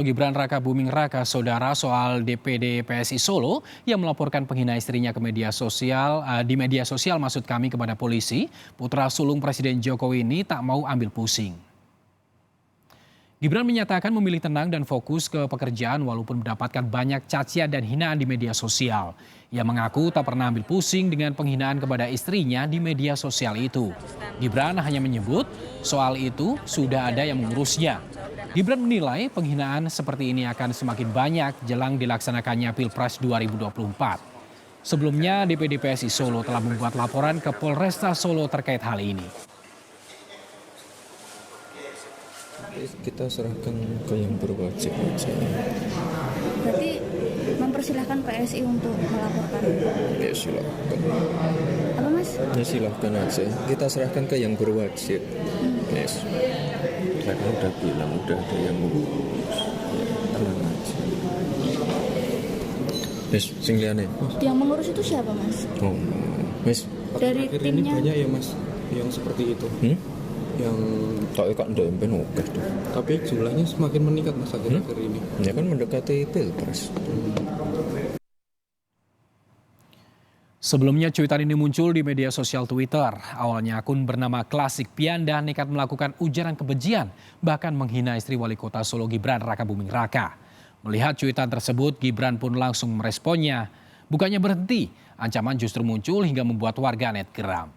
Gibran Raka Buming Raka, saudara, soal DPD PSI Solo yang melaporkan penghina istrinya ke media sosial, di media sosial maksud kami kepada polisi. Putra sulung Presiden Jokowi ini tak mau ambil pusing. Gibran menyatakan memilih tenang dan fokus ke pekerjaan walaupun mendapatkan banyak cacian dan hinaan di media sosial. Ia mengaku tak pernah ambil pusing dengan penghinaan kepada istrinya di media sosial itu. Gibran hanya menyebut soal itu sudah ada yang mengurusnya. Gibran menilai penghinaan seperti ini akan semakin banyak jelang dilaksanakannya Pilpres 2024. Sebelumnya DPD PSI Solo telah membuat laporan ke Polresta Solo terkait hal ini. Kita serahkan ke yang berwajib aja. Berarti mempersilahkan PSI untuk melaporkan? Ya silakan. Apa mas? Ya silahkan aja. Kita serahkan ke yang berwajib. Yes. Karena udah bilang udah ada yang mengurus. Ya, tenang aja. Yes, sing liyane. Yang mengurus itu siapa mas? Oh, Mas. Dari Akhir timnya? ini banyak ya mas yang seperti itu. Yang Tak kok ndempen oke. tapi jumlahnya semakin meningkat mas akhir-akhir ini. Ya kan mendekati Pilpres. Sebelumnya cuitan ini muncul di media sosial Twitter. Awalnya akun bernama Klasik Pianda nekat melakukan ujaran kebencian, bahkan menghina istri wali kota Solo Gibran Raka Buming Raka. Melihat cuitan tersebut, Gibran pun langsung meresponnya. Bukannya berhenti, ancaman justru muncul hingga membuat warganet geram.